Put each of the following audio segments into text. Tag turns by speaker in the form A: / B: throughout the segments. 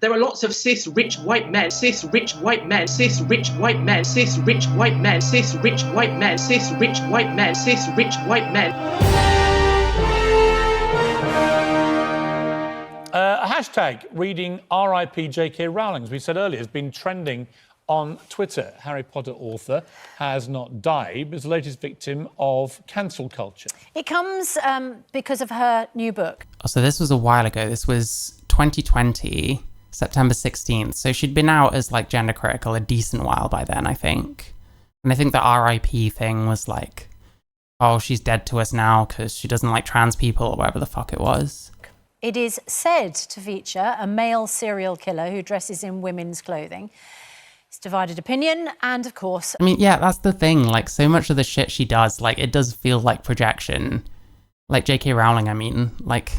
A: There are lots of cis rich white men, cis rich white men, cis rich white men, cis rich white men, cis rich white men, cis rich white men, cis rich white men.
B: A hashtag reading RIP J.K. Rowling, as we said earlier, has been trending on Twitter. Harry Potter author has not died, but is the latest victim of cancel culture.
C: It comes because of her new book.
D: So this was a while ago. This was 2020, September 16th. So she'd been out as like gender critical a decent while by then, I think. And I think the RIP thing was like, oh, she's dead to us now because she doesn't like trans people or whatever the fuck it was.
C: It is said to feature a male serial killer who dresses in women's clothing. It's divided opinion, and of course...
D: I mean, yeah, that's the thing. Like, so much of the shit she does, like, it does feel like projection. Like, J.K. Rowling, I mean, like...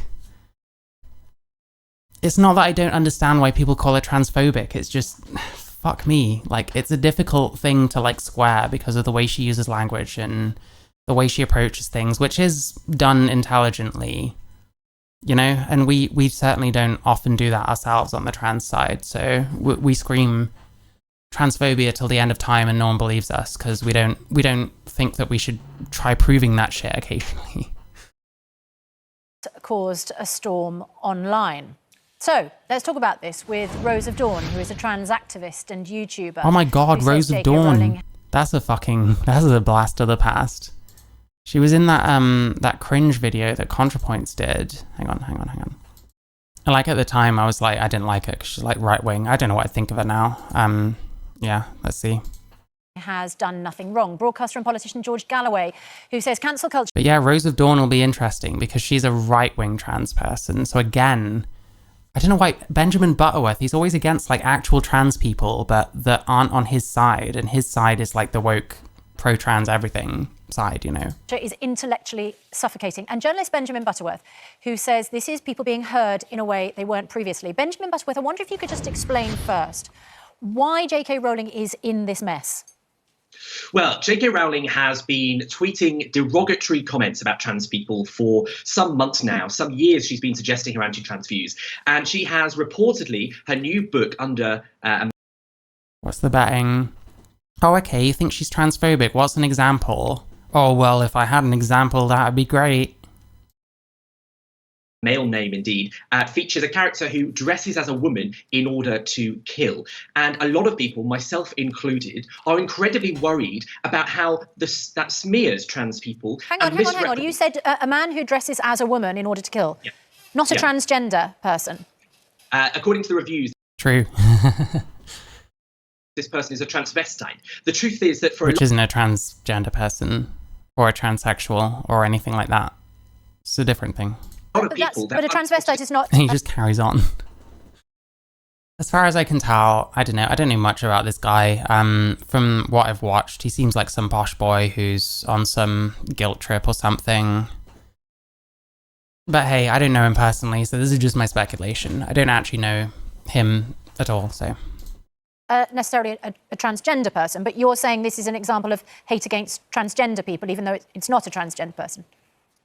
D: It's not that I don't understand why people call her transphobic. It's just, fuck me. Like, it's a difficult thing to, like, square because of the way she uses language and the way she approaches things, which is done intelligently. You know, and we certainly don't often do that ourselves on the trans side. So we scream transphobia till the end of time and no one believes us because we don't think that we should try proving that shit occasionally.
C: Caused a storm online. So let's talk about this with Rose of Dawn, who is a trans activist and YouTuber.
D: Oh my God, Rose of Dawn. That's a blast of the past. She was in that that cringe video that ContraPoints did. Hang on. And like at the time, I was like, I didn't like it because she's like right wing. I don't know what I think of her now. Yeah, let's see.
C: Has done nothing wrong. Broadcaster and politician George Galloway, who says cancel culture.
D: But yeah, Rose of Dawn will be interesting because she's a right wing trans person. So again, I don't know why Benjamin Butterworth, he's always against like actual trans people, but that aren't on his side. And his side is like the woke pro-trans everything side, you know.
C: Is intellectually suffocating. And journalist Benjamin Butterworth, who says this is people being heard in a way they weren't previously. Benjamin Butterworth, I wonder if you could just explain first why J.K. Rowling is in this mess.
A: Well, J.K. Rowling has been tweeting derogatory comments about trans people for some months now. Some years she's been suggesting her anti-trans views. And she has reportedly her new book under...
D: What's the betting? Oh, okay, you think she's transphobic. What's an example? Oh, well, if I had an example, that would be great.
A: Male name, indeed, features a character who dresses as a woman in order to kill. And a lot of people, myself included, are incredibly worried about how that smears trans people.
C: Hang on. You said a man who dresses as a woman in order to kill. Yeah. Not a transgender person.
A: According to the reviews.
D: True.
A: This person is a transvestite. The truth is that
D: which isn't a transgender person or a transsexual or anything like that. It's a different thing.
C: But a transvestite is not...
D: He just carries on. As far as I can tell, I don't know much about this guy. From what I've watched, he seems like some posh boy who's on some guilt trip or something. But hey, I don't know him personally, so this is just my speculation. I don't actually know him at all, so...
C: necessarily a transgender person, but you're saying this is an example of hate against transgender people, even though it's not a transgender person.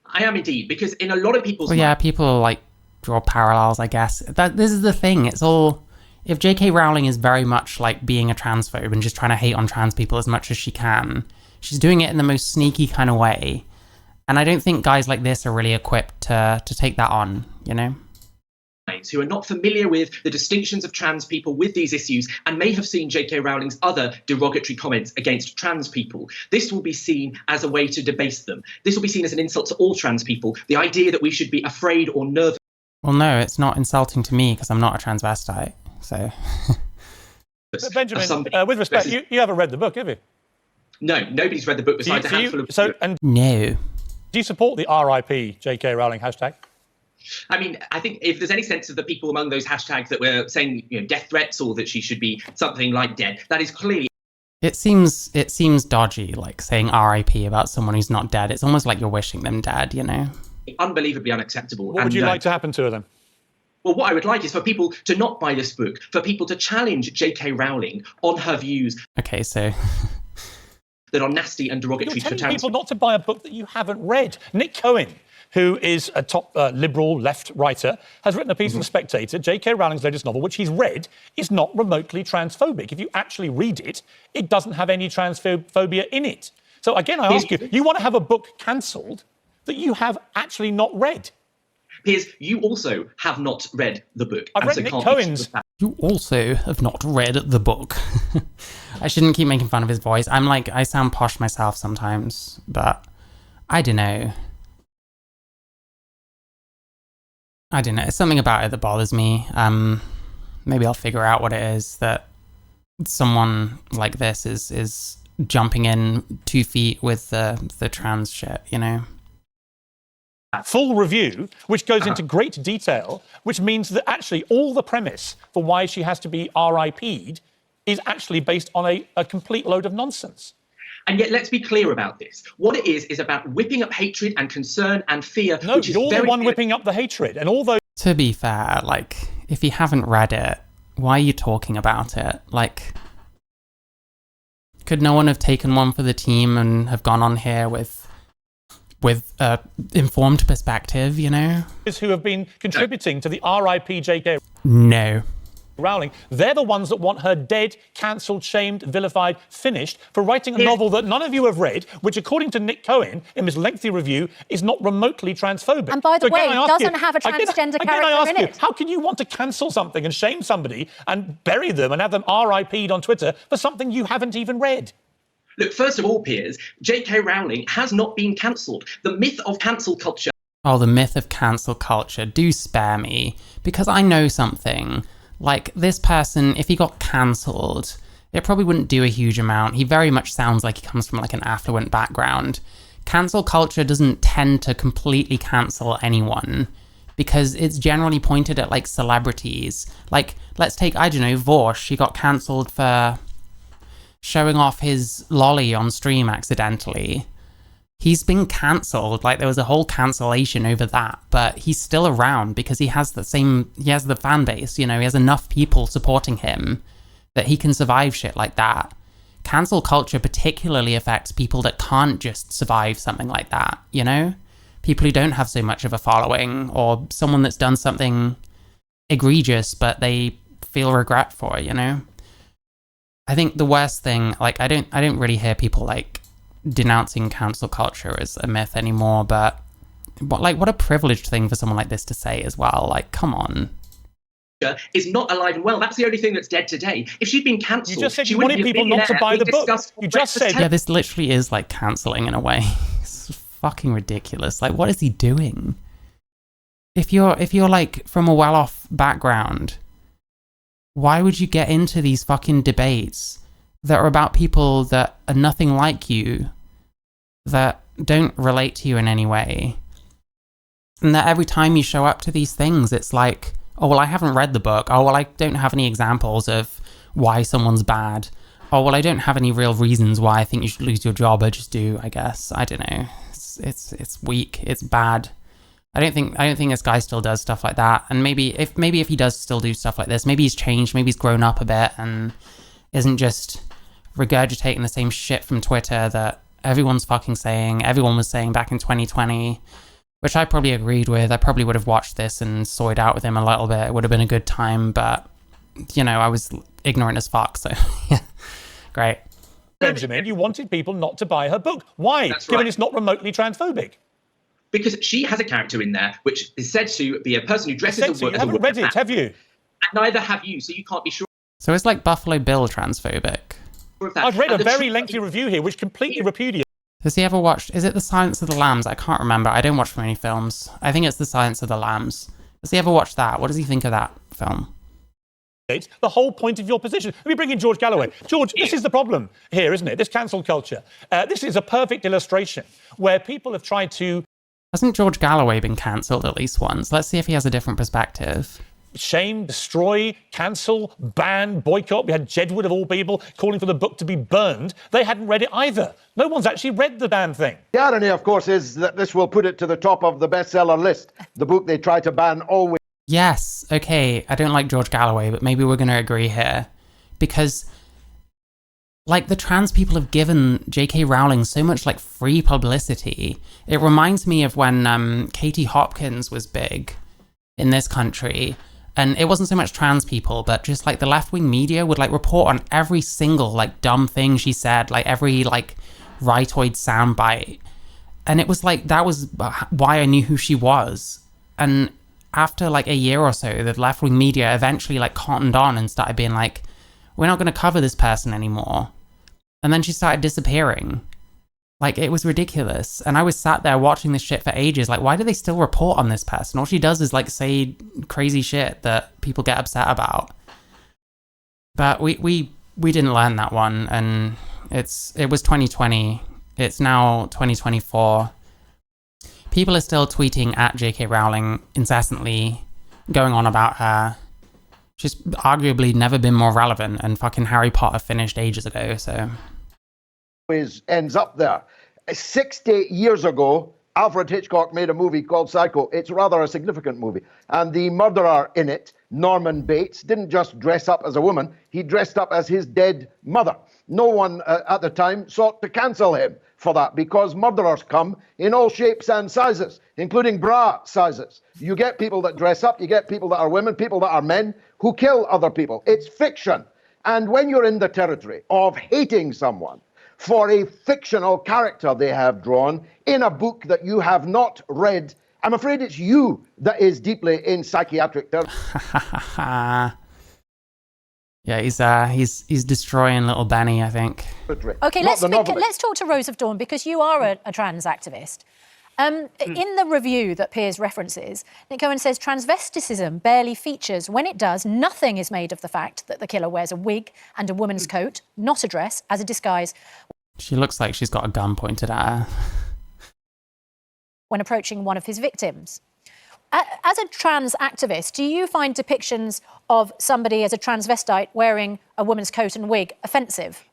A: I am indeed, because in a lot of people's...
D: Well, yeah, people like draw parallels, I guess. This is the thing. It's all... If J.K. Rowling is very much like being a transphobe and just trying to hate on trans people as much as she can, she's doing it in the most sneaky kind of way. And I don't think guys like this are really equipped to take that on, you know?
A: Who are not familiar with the distinctions of trans people with these issues and may have seen J.K. Rowling's other derogatory comments against trans people. This will be seen as a way to debase them. This will be seen as an insult to all trans people. The idea that we should be afraid or nervous.
D: Well, no, it's not insulting to me because I'm not a transvestite, so...
B: But Benjamin, with respect, you haven't read the book, have you?
A: No, nobody's read the book besides a handful of...
D: No.
B: Do you support the RIP J.K. Rowling hashtag?
A: I mean, I think if there's any sense of the people among those hashtags that were saying, you know, death threats or that she should be something like dead, that is clearly...
D: It seems dodgy, like saying RIP about someone who's not dead. It's almost like you're wishing them dead, you know?
A: Unbelievably unacceptable.
B: What would you like to happen to her then?
A: Well, what I would like is for people to not buy this book, for people to challenge J.K. Rowling on her views.
D: Okay, so...
A: that are nasty and derogatory to trans
B: people not to buy a book that you haven't read. Nick Cohen who is a top liberal left writer, has written a piece in The Spectator. J.K. Rowling's latest novel, which he's read, is not remotely transphobic. If you actually read it, it doesn't have any transphobia in it. So again, I ask you, you want to have a book cancelled that you have actually not read?
A: Piers, you also have not read the book.
B: I've read Nick Cohen's.
D: You also have not read the book. I shouldn't keep making fun of his voice. I sound posh myself sometimes, but I don't know. It's something about it that bothers me. Maybe I'll figure out what it is that someone like this is jumping in 2 feet with the trans shit, you know?
B: Full review, which goes into great detail, which means that actually all the premise for why she has to be RIP'd is actually based on a complete load of nonsense.
A: And yet, let's be clear about this. What it is about whipping up hatred and concern and fear.
B: No,
A: which is
B: you're the one whipping up the hatred. And although...
D: To be fair, if you haven't read it, why are you talking about it? Could no one have taken one for the team and have gone on here with informed perspective, you know?
B: Who have been contributing to the RIP J.K.
D: No.
B: Rowling, they're the ones that want her dead, cancelled, shamed, vilified, finished for writing a novel that none of you have read, which, according to Nick Cohen, in his lengthy review, is not remotely transphobic.
C: And by the way, it doesn't have a transgender character in it.
B: How can you want to cancel something and shame somebody and bury them and have them RIP'd on Twitter for something you haven't even read?
A: Look, first of all, Piers, J.K. Rowling has not been cancelled. The myth of cancel culture...
D: Oh, the myth of cancel culture. Do spare me. Because I know something. This person, if he got cancelled, it probably wouldn't do a huge amount. He very much sounds like he comes from, an affluent background. Cancel culture doesn't tend to completely cancel anyone. Because it's generally pointed at, celebrities. Let's take, I don't know, Vorsh. He got cancelled for... showing off his lolly on stream accidentally. He's been cancelled. There was a whole cancellation over that, but he's still around because he has the fan base, you know, he has enough people supporting him that he can survive shit like that. Cancel culture particularly affects people that can't just survive something like that, you know? People who don't have so much of a following, or someone that's done something egregious but they feel regret for, you know? I think the worst thing, I don't really hear people denouncing cancel culture as a myth anymore, but what a privileged thing for someone like this to say as well. Come on.
A: Is not alive and well. That's the only thing that's dead today. If she'd been cancelled,
B: you just said you wanted people not to buy the book. You just said,
D: yeah, this literally is cancelling in a way. It's fucking ridiculous. What is he doing? If you're from a well-off background, why would you get into these fucking debates that are about people that are nothing like you, that don't relate to you in any way? And that every time you show up to these things, it's oh, well, I haven't read the book. Oh, well, I don't have any examples of why someone's bad. Oh, well, I don't have any real reasons why I think you should lose your job. I just do, I guess. I don't know. It's weak. It's bad. I don't think this guy still does stuff like that. And maybe if he does still do stuff like this, maybe he's changed, maybe he's grown up a bit and isn't just regurgitating the same shit from Twitter that everyone was saying back in 2020, which I probably agreed with. I probably would have watched this and soyed out with him a little bit. It would have been a good time, but, you know, I was ignorant as fuck, so, yeah, great.
B: Benjamin, you wanted people not to buy her book. Why?
A: That's
B: Given
A: right.
B: it's not remotely transphobic.
A: Because she has a character in there which is said to be a person who dresses as a
B: You haven't read it, have you?
A: And neither have you, so you can't be sure
D: So it's Buffalo Bill transphobic.
A: of that.
B: I've read
A: And
B: a
A: the
B: very
A: truth
B: lengthy review here which completely repudiates.
D: Has he ever watched, is it The Silence of the Lambs? I can't remember. I don't watch many films. I think it's The Silence of the Lambs. Has he ever watched that? What does he think of that film?
B: The whole point of your position. Let me bring in George Galloway. George, this is the problem here, isn't it? This cancel culture. This is a perfect illustration where people have tried to...
D: Hasn't George Galloway been cancelled at least once? Let's see if he has a different perspective.
B: Shame, destroy, cancel, ban, boycott. We had Jedward, of all people, calling for the book to be burned. They hadn't read it either. No one's actually read the damn thing.
E: The irony, of course, is that this will put it to the top of the bestseller list. The book they try to ban always.
D: Yes, okay, I don't like George Galloway, but maybe we're going to agree here. Because like, the trans people have given J.K. Rowling so much, like, free publicity. It reminds me of when Katie Hopkins was big in this country. And it wasn't so much trans people, but just, like, the left-wing media would, like, report on every single, like, dumb thing she said, like, every, like, rightoid soundbite. And it was, like, that was why I knew who she was. And after, like, a year or so, the left-wing media eventually, like, cottoned on and started being like, we're not going to cover this person anymore. And then she started disappearing. Like, it was ridiculous. And I was sat there watching this shit for ages. Like, why do they still report on this person? All she does is, like, say crazy shit that people get upset about. But we didn't learn that one. And it was 2020. It's now 2024. People are still tweeting at J.K. Rowling incessantly, going on about her. She's arguably never been more relevant, and fucking Harry Potter finished ages ago, so...
E: Always ends up there. 60 years ago, Alfred Hitchcock made a movie called Psycho. It's rather a significant movie. And the murderer in it, Norman Bates, didn't just dress up as a woman, he dressed up as his dead mother. No one at the time sought to cancel him for that, because murderers come in all shapes and sizes, including bra sizes. You get people that dress up, you get people that are women, people that are men who kill other people. It's fiction. And when you're in the territory of hating someone for a fictional character they have drawn in a book that you have not read, I'm afraid it's you that is deeply in psychiatric territory.
D: Yeah, he's destroying little Benny, I think.
C: Okay, let's talk to Rose of Dawn, because you are a trans activist. In the review that Piers references, Nick Cohen says transvesticism barely features. When it does, nothing is made of the fact that the killer wears a wig and a woman's coat, not a dress, as a disguise.
D: She looks like she's got a gun pointed at her.
C: When approaching one of his victims. As a trans activist, do you find depictions of somebody as a transvestite wearing a woman's coat and wig offensive?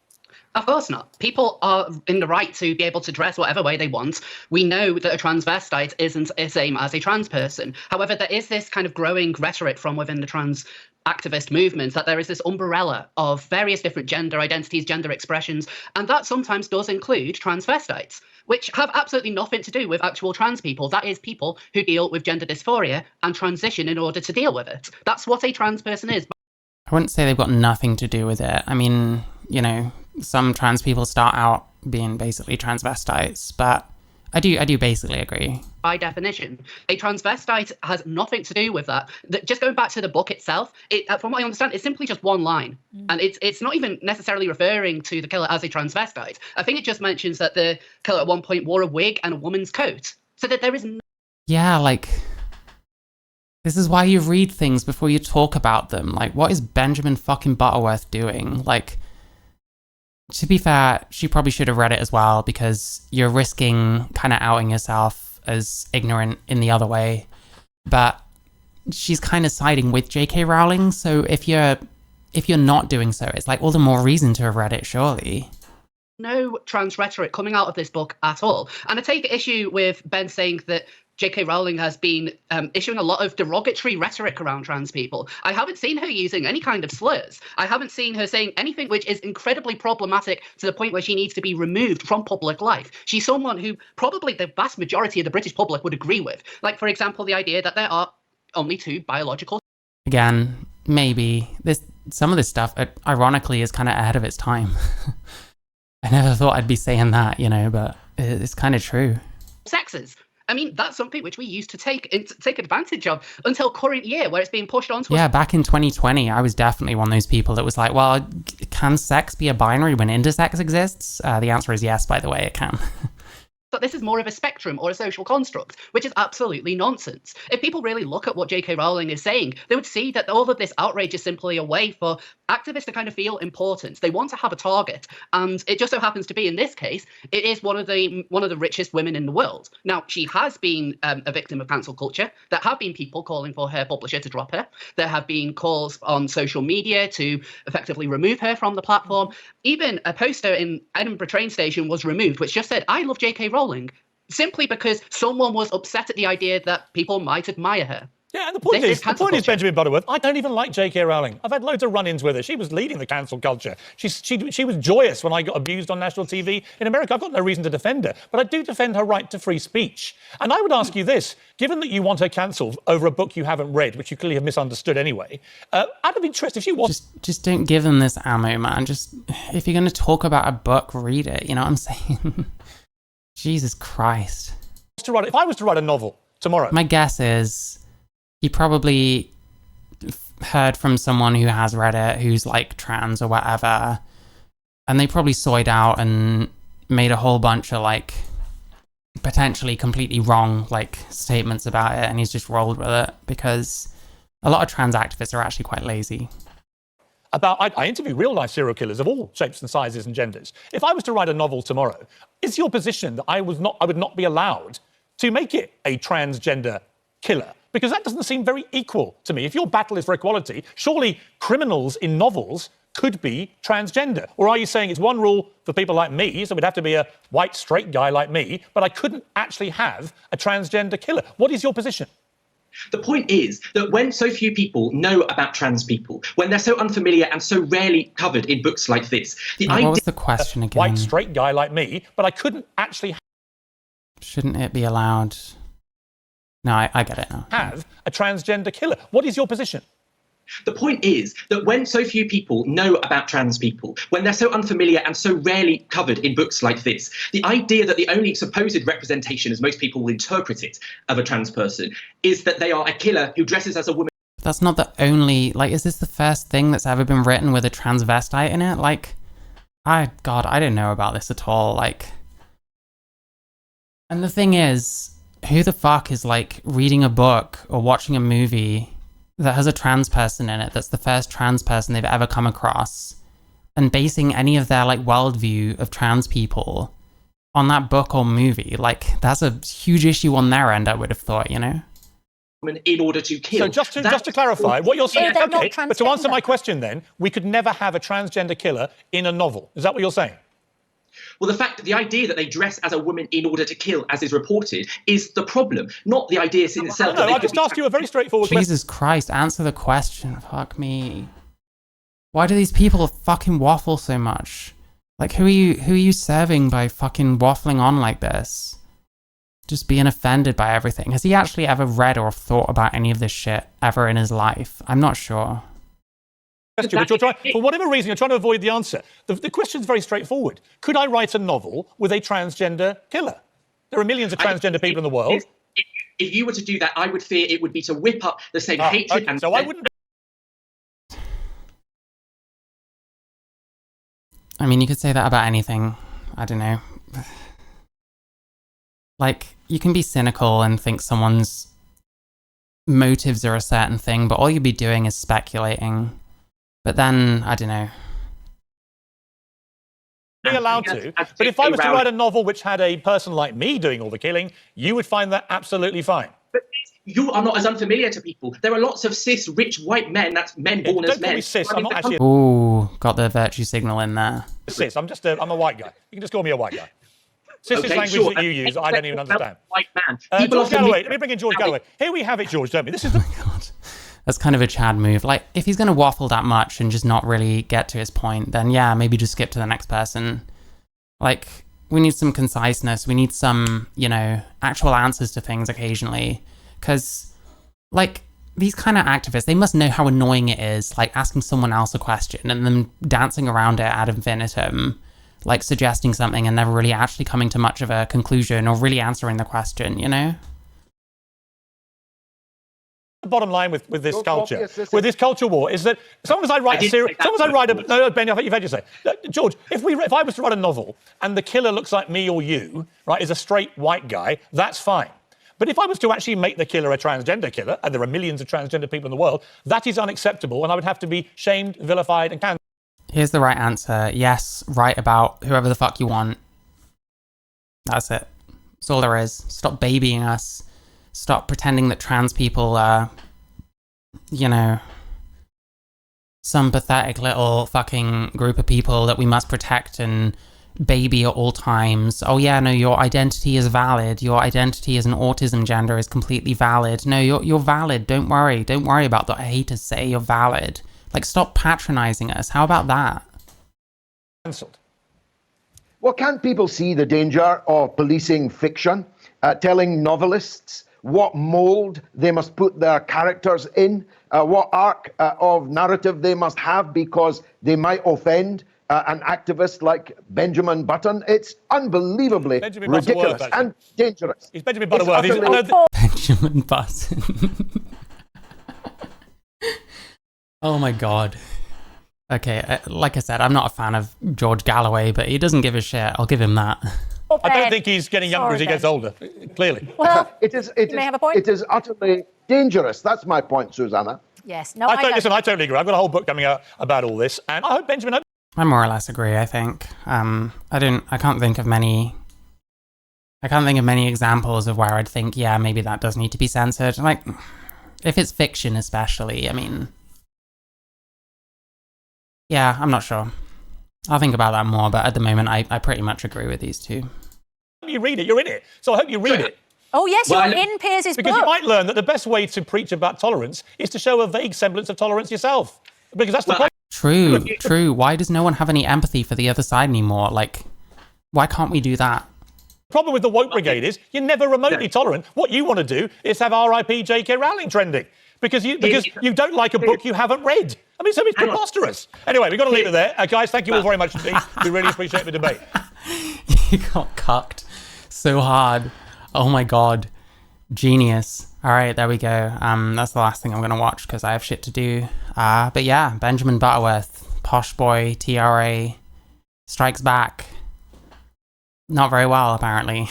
F: Of course not. People are in the right to be able to dress whatever way they want. We know that a transvestite isn't the same as a trans person. However, there is this kind of growing rhetoric from within the trans activist movement that there is this umbrella of various different gender identities, gender expressions, and that sometimes does include transvestites, which have absolutely nothing to do with actual trans people. That is people who deal with gender dysphoria and transition in order to deal with it. That's what a trans person is.
D: I wouldn't say they've got nothing to do with it. I mean, you know, some trans people start out being basically transvestites, but I do basically agree.
F: By definition, a transvestite has nothing to do with that. Just going back to the book itself, from what I understand, it's simply just one line. And it's not even necessarily referring to the killer as a transvestite. I think it just mentions that the killer at one point wore a wig and a woman's coat. So that there is
D: Yeah, like, this is why you read things before you talk about them. Like, what is Benjamin fucking Butterworth doing? Like, to be fair, she probably should have read it as well, because you're risking kind of outing yourself as ignorant in the other way. But she's kind of siding with J.K. Rowling, so if you're not doing so, it's like all the more reason to have read it, surely.
F: No trans rhetoric coming out of this book at all. And I take issue with Ben saying that J.K. Rowling has been issuing a lot of derogatory rhetoric around trans people. I haven't seen her using any kind of slurs. I haven't seen her saying anything which is incredibly problematic to the point where she needs to be removed from public life. She's someone who probably the vast majority of the British public would agree with. Like, for example, the idea that there are only two biological...
D: Again, maybe. Some of this stuff, ironically, is kind of ahead of its time. I never thought I'd be saying that, you know, but it's kind of true.
F: Sexes. I mean, that's something which we used to take advantage of until current year, where it's being pushed onto us.
D: Yeah, back in 2020, I was definitely one of those people that was like, well, can sex be a binary when intersex exists? The answer is yes, by the way, it can.
F: But this is more of a spectrum or a social construct, which is absolutely nonsense. If people really look at what J.K. Rowling is saying, they would see that all of this outrage is simply a way for activists to kind of feel important. They want to have a target, and it just so happens to be, in this case, it is one of the richest women in the world. Now, she has been a victim of cancel culture. There have been people calling for her publisher to drop her. There have been calls on social media to effectively remove her from the platform. Even a poster in Edinburgh train station was removed, which just said, "I love J.K. Rowling," simply because someone was upset at the idea that people might admire her.
B: Yeah, and the point
F: This
B: is,
F: cancel culture.
B: Benjamin Butterworth, I don't even like J.K. Rowling. I've had loads of run-ins with her. She was leading the cancel culture. She was joyous when I got abused on national TV in America. I've got no reason to defend her, but I do defend her right to free speech. And I would ask you this, given that you want her cancelled over a book you haven't read, which you clearly have misunderstood anyway, out of interest, if you want...
D: Just don't give them this ammo, man. Just, if you're going to talk about a book, read it. You know what I'm saying? Jesus Christ.
B: If I was to write a novel tomorrow...
D: My guess is he probably heard from someone who has read it, who's like trans or whatever, and they probably soyed out and made a whole bunch of like potentially completely wrong like statements about it, and he's just rolled with it because a lot of trans activists are actually quite lazy.
B: I interview real-life serial killers of all shapes and sizes and genders. If I was to write a novel tomorrow, is your position that I would not be allowed to make it a transgender killer? Because that doesn't seem very equal to me. If your battle is for equality, surely criminals in novels could be transgender. Or are you saying it's one rule for people like me, so it'd have to be a white, straight guy like me, but I couldn't actually have a transgender killer? What is your position?
A: The point is that when so few people know about trans people, when they're so unfamiliar and so rarely covered in books like this,
D: what was the question again?
B: White, straight guy like me, but I couldn't actually...
D: Shouldn't it be allowed... No, I get it now.
B: ...have a transgender killer. What is your position?
A: The point is that when so few people know about trans people, when they're so unfamiliar and so rarely covered in books like this, the idea that the only supposed representation, as most people will interpret it, of a trans person is that they are a killer who dresses as a woman.
D: That's not the only... Like, is this the first thing that's ever been written with a transvestite in it? Like, God, I don't know about this at all. Like... And the thing is... Who the fuck is like reading a book or watching a movie that has a trans person in it that's the first trans person they've ever come across and basing any of their like worldview of trans people on that book or movie? Like, that's a huge issue on their end, I would have thought, you know?
A: In order to kill.
B: So just to clarify, what you're saying,
C: they're not
B: okay, but to answer
C: transgender.
B: my question then, we could never have a transgender killer in a novel. Is that what you're saying?
A: Well, the idea that they dress as a woman in order to kill, as is reported, is the problem, not the idea in itself.
B: No, I just asked you a very straightforward question.
D: Jesus Christ, answer the question. Fuck me. Why do these people fucking waffle so much? Like, who are you serving by fucking waffling on like this? Just being offended by everything. Has he actually ever read or thought about any of this shit ever in his life? I'm not sure.
B: Question, but for whatever reason, you're trying to avoid the answer. The question's very straightforward. Could I write a novel with a transgender killer? There are millions of transgender people in the world.
A: If you were to do that, I would fear it would be to whip up the same hatred.
B: Okay,
A: And
B: so I wouldn't...
D: I mean, you could say that about anything. I don't know. Like, you can be cynical and think someone's motives are a certain thing, but all you'd be doing is speculating. But then, I don't know.
B: Be allowed to. But if I was to write a novel which had a person like me doing all the killing, you would find that absolutely fine.
A: But you are not as unfamiliar to people. There are lots of cis, rich, white men, that's men born as
B: Don't call
A: men.
B: me cis, I'm not actually
D: Ooh, got the virtue signal in there.
B: cis. I'm a white guy. You can just call me a white guy. Cis is
A: Okay,
B: language
A: sure.
B: that you use, I don't even understand.
A: White man. People
B: George
A: often
B: Galloway,
A: meet-
B: let me bring in George Galloway. Here we have it, George, don't we? This is the...
D: God. That's kind of a Chad move. Like, if he's going to waffle that much and just not really get to his point, then yeah, maybe just skip to the next person. Like, we need some conciseness. We need some, you know, actual answers to things occasionally. Because, like, these kind of activists, they must know how annoying it is, like, asking someone else a question and then dancing around it ad infinitum, like, suggesting something and never really actually coming to much of a conclusion or really answering the question, you know?
B: The bottom line with this
E: Don't
B: culture,
E: copy us,
B: with this culture war, is that as long as I write a series, as long as I write a... No, Ben, you've had your say. George, if I was to write a novel and the killer looks like me or you, right, is a straight white guy, that's fine. But if I was to actually make the killer a transgender killer, and there are millions of transgender people in the world, that is unacceptable, and I would have to be shamed, vilified, and cancelled.
D: Here's the right answer. Yes, write about whoever the fuck you want. That's it. That's all there is. Stop babying us. Stop pretending that trans people are, you know, some pathetic little fucking group of people that we must protect and baby at all times. Oh yeah, no, your identity is valid. Your identity as an autism gender is completely valid. No, you're valid. Don't worry about what haters say. You're valid. Like, stop patronizing us. How about that?
B: Cancelled.
E: Well, can't people see the danger of policing fiction, telling novelists what mold they must put their characters in, what arc of narrative they must have because they might offend an activist like Benjamin Button? It's unbelievably ridiculous and dangerous.
B: He's Benjamin Butterworth.
D: Benjamin Button. Oh my God. Okay, like I said, I'm not a fan of George Galloway, but he doesn't give a shit. I'll give him that.
B: I don't think he's getting younger as he gets older, clearly.
C: Well,
E: it is utterly dangerous. That's my point, Susanna.
C: Yes. No,
B: Listen, I totally agree. I've got a whole book coming out about all this, and I hope Benjamin...
D: I more or less agree, I think. I can't think of many examples of where I'd think, yeah, maybe that does need to be censored. Like, if it's fiction especially, I mean... Yeah, I'm not sure. I'll think about that more, but at the moment, I pretty much agree with these two.
B: You read it, you're in it. So I hope you read it.
C: Oh, yes, you're in Piers'
B: Because
C: book.
B: you might learn that the best way to preach about tolerance is to show a vague semblance of tolerance yourself. Because that's the point.
D: True. Why does no one have any empathy for the other side anymore? Like, why can't we do that?
B: The problem with the woke brigade is you're never remotely tolerant. What you want to do is have RIP J.K. Rowling trending. Because you don't like a book you haven't read. I mean, so it's preposterous. Anyway, we've got to leave it there. Guys, thank you all very much indeed. We really appreciate the debate.
D: You got cucked so hard. Oh my God. Genius. All right, there we go. That's the last thing I'm going to watch because I have shit to do. But yeah, Benjamin Butterworth, Posh Boy, TRA, strikes back. Not very well, apparently.